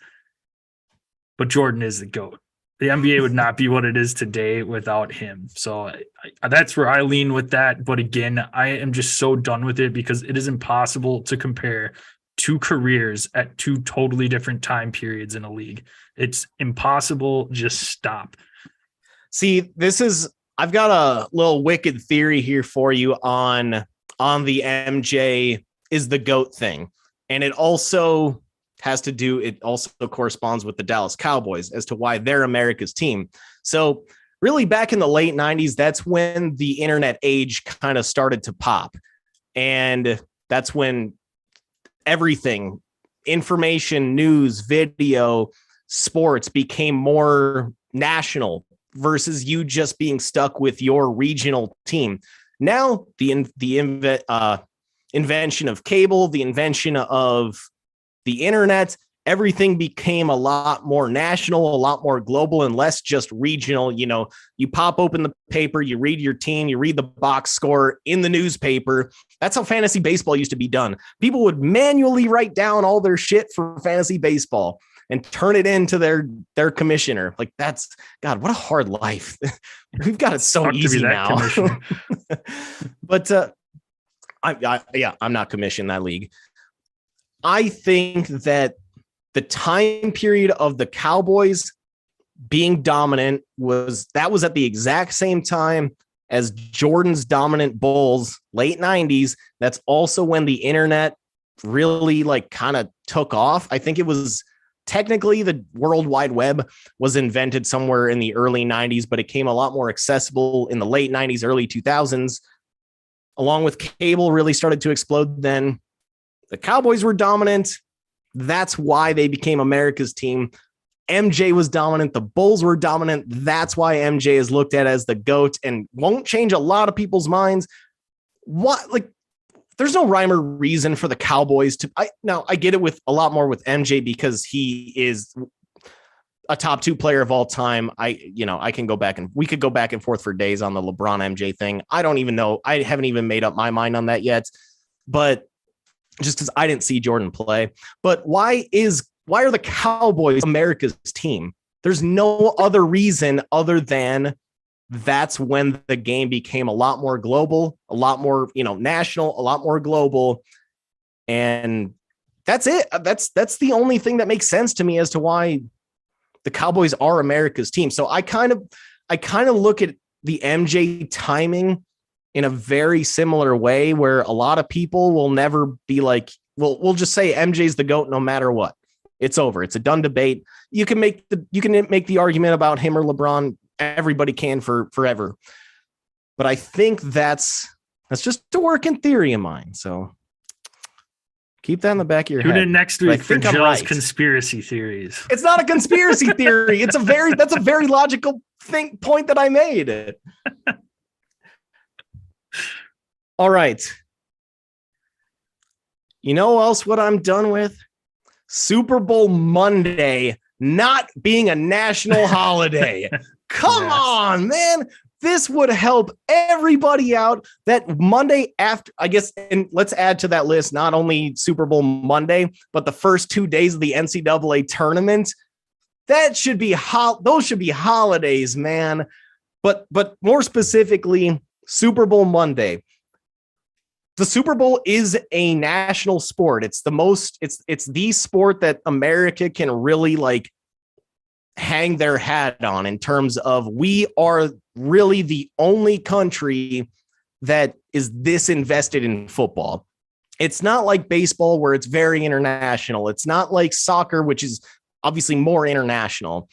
But Jordan is the GOAT. The NBA would not be what it is today without him. So that's where I lean with that. But again, I am just so done with it because it is impossible to compare two careers at two totally different time periods in a league. It's impossible. Just stop. See, I've got a little wicked theory here for you on the MJ is the GOAT thing. And it also corresponds with the Dallas Cowboys as to why they're America's team. So really back in the late 90s, that's when the internet age kind of started to pop. And that's when everything, information, news, video, sports became more national versus you just being stuck with your regional team. Now the invention of cable, the invention of the internet, everything became a lot more national, a lot more global, and less just regional. You know, you pop open the paper, you read your team, you read the box score in the newspaper. That's how fantasy baseball used to be done. People would manually write down all their shit for fantasy baseball and turn it into their commissioner. Like, that's, God, what a hard life. We've got it so easy now. But I'm not commissioned that league. I think that the time period of the Cowboys being dominant was at the exact same time as Jordan's dominant Bulls, late 90s. That's also when the internet really kind of took off. I think it was technically the World Wide Web was invented somewhere in the early 90s, but it came a lot more accessible in the late 90s, early 2000s, along with cable really started to explode then. The Cowboys were dominant. That's why they became America's team. MJ was dominant. The Bulls were dominant. That's why MJ is looked at as the GOAT and won't change a lot of people's minds. There's no rhyme or reason for the Cowboys to. I get it with a lot more with MJ because he is a top 2 player of all time. I can go back and we could go back and forth for days on the LeBron MJ thing. I don't even know. I haven't even made up my mind on that yet, but just because I didn't see Jordan play. But why are the Cowboys America's team? There's no other reason other than that's when the game became a lot more global, a lot more, national, a lot more global. And that's it. That's the only thing that makes sense to me as to why the Cowboys are America's team. So I kind of look at the MJ timing in a very similar way, where a lot of people will never be like, we'll just say MJ's the GOAT no matter what. It's over. It's a done debate. You can make the argument about him or LeBron. Everybody can for forever. But I think that's just a working theory of mine. So keep that in the back of your head. Tune in next week for Joe's conspiracy theories. It's not a conspiracy theory. That's a very logical point that I made. All right. You know else what I'm done with? Super Bowl Monday not being a national holiday. Come on, man. This would help everybody out. That Monday after, I guess, and let's add to that list not only Super Bowl Monday, but the first 2 days of the NCAA tournament. Those should be holidays, man. But more specifically, Super Bowl Monday. The Super Bowl is a national sport. It's the sport that America can really hang their hat on in terms of we are really the only country that is this invested in football. It's not like baseball where it's very international. It's not like soccer, which is obviously more international.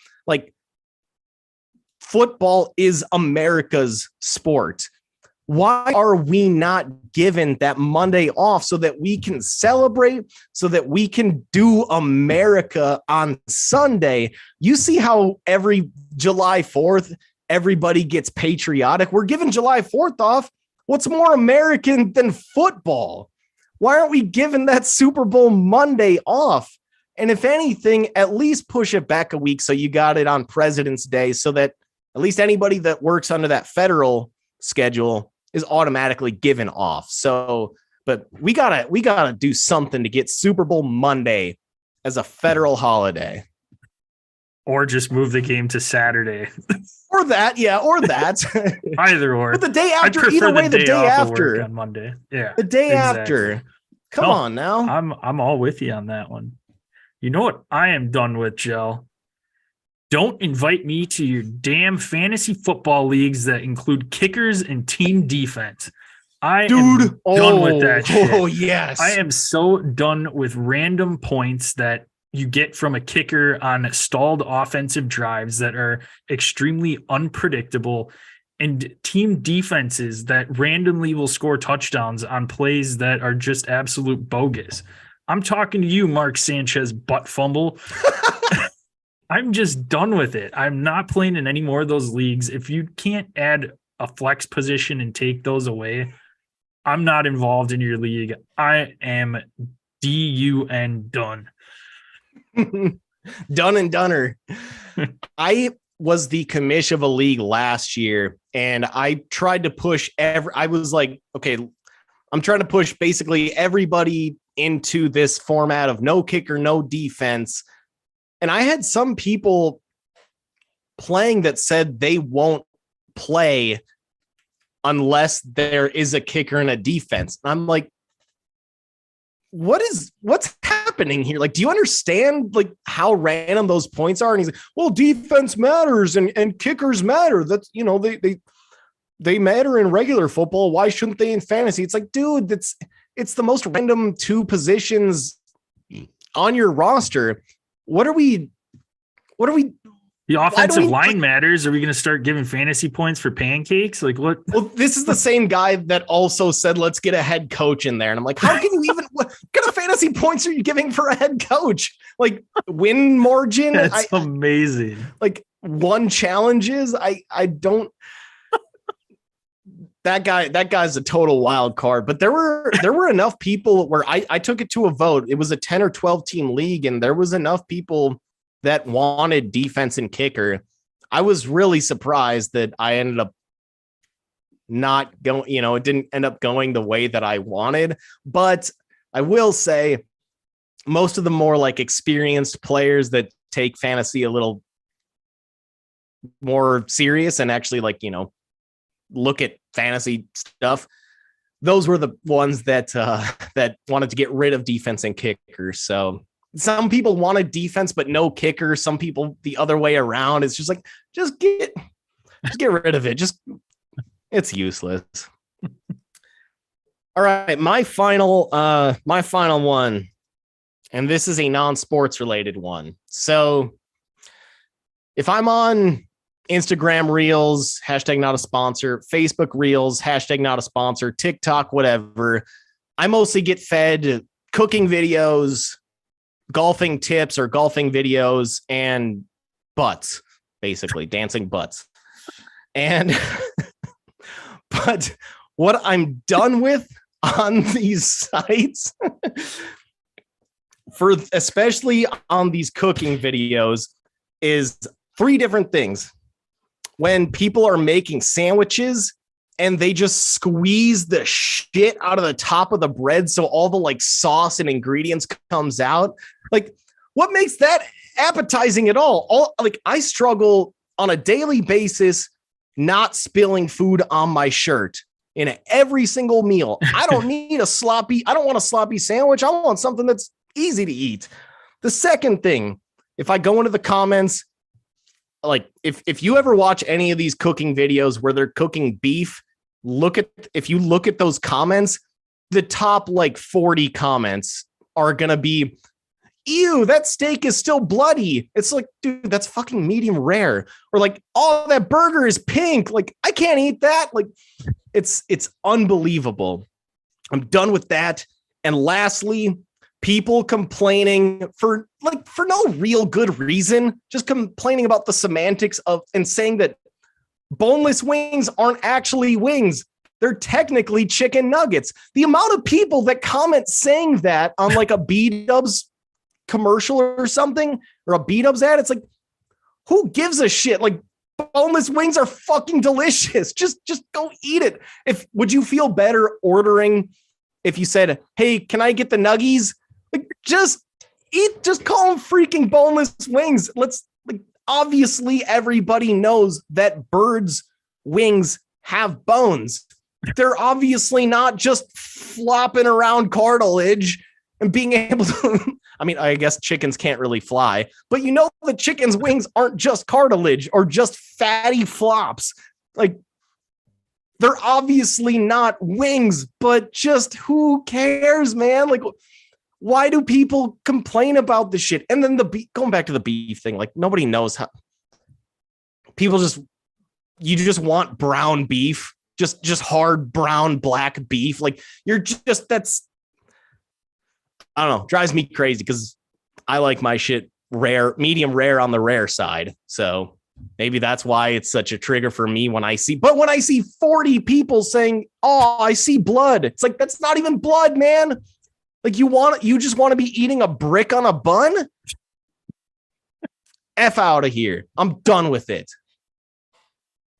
Football is America's sport. Why are we not given that Monday off so that we can celebrate, so that we can do America on Sunday? You see how every July 4th, everybody gets patriotic. We're giving July 4th off. What's more American than football? Why aren't we giving that Super Bowl Monday off? And if anything, at least push it back a week so you got it on President's Day so that at least anybody that works under that federal schedule is automatically given off. So, but we gotta do something to get Super Bowl Monday as a federal holiday. Or just move the game to Saturday. Or that. Either or. But the day after, either way, the day after. On Monday. Yeah. The day after. Come on now. I'm all with you on that one. You know what I am done with, Joe? Don't invite me to your damn fantasy football leagues that include kickers and team defense. I am done with that shit. Oh, yes. I am so done with random points that you get from a kicker on stalled offensive drives that are extremely unpredictable, and team defenses that randomly will score touchdowns on plays that are just absolute bogus. I'm talking to you, Mark Sanchez butt fumble. I'm just done with it. I'm not playing in any more of those leagues. If you can't add a flex position and take those away, I'm not involved in your league. I am DUN done. Done and dunner. I was the commish of a league last year, and I tried to push I was like, okay, I'm trying to push basically everybody into this format of no kicker, no defense. And I had some people playing that said they won't play unless there is a kicker and a defense. And I'm like, what's happening here? Like, do you understand like how random those points are? And he's like, well, defense matters and kickers matter. That's, you know, they matter in regular football. Why shouldn't they in fantasy? It's like, dude, it's the most random two positions on your roster. What are we? The offensive line matters. Are we going to start giving fantasy points for pancakes? Like what? Well, this is the same guy that also said, let's get a head coach in there. And I'm like, how can you even, what kind of fantasy points are you giving for a head coach? Like win margin? That's amazing. Like one challenges. I don't, that guy's a total wild card, but there were enough people where I took it to a vote. It was a 10 or 12 team league, and there was enough people that wanted defense and kicker. I was really surprised that I ended up not going, you know, it didn't end up going the way that I wanted. But I will say most of the more like experienced players that take fantasy a little more serious and actually like, you know, look at fantasy stuff, those were the ones that that wanted to get rid of defense and kickers. So some people wanted defense but no kicker. Some people the other way around. It's just like just get rid of it. It's useless. All right, my final one, and this is a non-sports related one. So if I'm on Instagram Reels, hashtag not a sponsor, Facebook Reels, hashtag not a sponsor, TikTok, whatever, I mostly get fed cooking videos, golfing tips or golfing videos, and butts, basically dancing butts. And but what I'm done with on these sites for especially on these cooking videos is three different things. When people are making sandwiches and they just squeeze the shit out of the top of the bread so all the like sauce and ingredients comes out. Like, what makes that appetizing at all? Like, I struggle on a daily basis not spilling food on my shirt in every single meal. I don't want a sloppy sandwich. I want something that's easy to eat. The second thing, if I go into the comments, like if you ever watch any of these cooking videos where they're cooking beef, if you look at those comments, the top like 40 comments are going to be, ew, that steak is still bloody. It's like, dude, that's fucking medium rare. Or like, oh, that burger is pink. Like, I can't eat that. Like, it's unbelievable. I'm done with that. And lastly, people complaining for no real good reason, just complaining about the semantics of and saying that boneless wings aren't actually wings. They're technically chicken nuggets. The amount of people that comment saying that on like a B-Dubs commercial or something, or a B-Dubs ad, it's like, who gives a shit? Like, boneless wings are fucking delicious. Just go eat it. Would you feel better ordering if you said, hey, can I get the nuggies? Like, just call them freaking boneless wings. obviously everybody knows that birds' wings have bones. They're obviously not just flopping around cartilage and being able to, I mean, I guess chickens can't really fly, but you know that chickens' wings aren't just cartilage or just fatty flops. Like, they're obviously not wings, but just who cares, man? Like, why do people complain about this shit? And then going back to the beef thing, like, nobody knows how people you just want brown beef, just hard brown black beef. Like, that's, I don't know, drives me crazy because I like my shit rare, medium rare on the rare side. So maybe that's why it's such a trigger for me when I see 40 people saying, "Oh, I see blood." It's like, that's not even blood, man. Like, you just want to be eating a brick on a bun? F out of here. I'm done with it.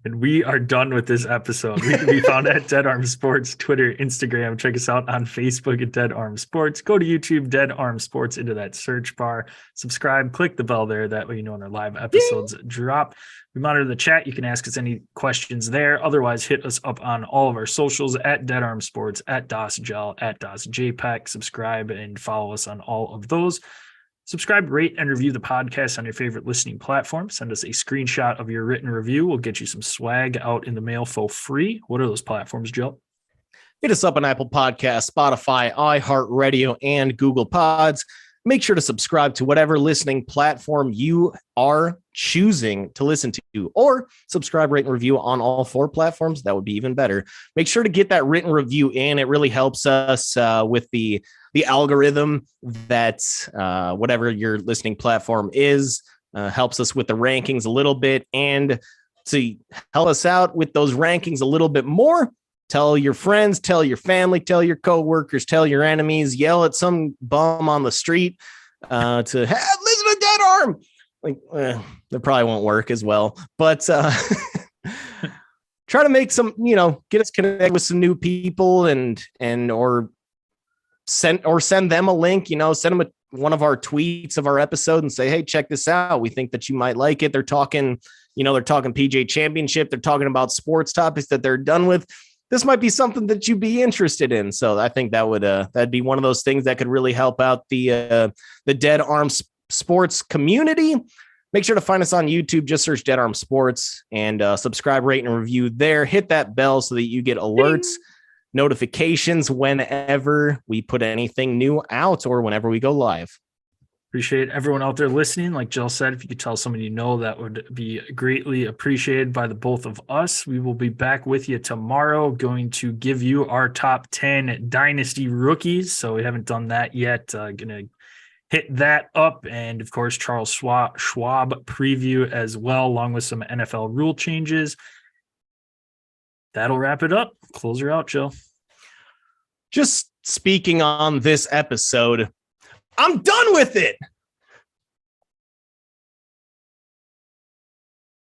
And we are done with this episode. We can be found at Dead Arm Sports, Twitter, Instagram. Check us out on Facebook at Dead Arm Sports. Go to YouTube, Dead Arm Sports, into that search bar. Subscribe, click the bell there. That way you know when our live episodes drop. We monitor the chat. You can ask us any questions there. Otherwise, hit us up on all of our socials at Dead Arm Sports, at DosGel, at DosJPEG. Subscribe and follow us on all of those. Subscribe, rate, and review the podcast on your favorite listening platform. Send us a screenshot of your written review. We'll get you some swag out in the mail for free. What are those platforms, Joe? Hit us up on Apple Podcasts, Spotify, iHeartRadio, and Google Pods. Make sure to subscribe to whatever listening platform you are choosing to listen to, or subscribe, rate, and review on all 4 platforms. That would be even better. Make sure to get that written review in. It really helps us with the algorithm that whatever your listening platform is, helps us with the rankings a little bit. And to help us out with those rankings a little bit more, tell your friends, tell your family, tell your coworkers, tell your enemies, yell at some bum on the street to listen to Dead Arm. Like, that probably won't work as well, but try to make some, get us connected with some new people or send them a link, send them one of our tweets of our episode and say, "Hey, check this out. We think that you might like it." They're talking PGA Championship. They're talking about sports topics that they're done with. This might be something that you'd be interested in. So I think that'd be one of those things that could really help out the Dead Arm Sports community. Make sure to find us on YouTube. Just search Dead Arm Sports and subscribe, rate, and review there. Hit that bell so that you get alerts, notifications whenever we put anything new out or whenever we go live. Appreciate everyone out there listening. Like Jill said, if you could tell somebody you know, that would be greatly appreciated by the both of us. We will be back with you tomorrow, going to give you our top 10 dynasty rookies. So we haven't done that yet. Going to hit that up. And of course, Charles Schwab preview as well, along with some NFL rule changes. That'll wrap it up. Close her out, Jill. Just speaking on this episode, I'm done with it.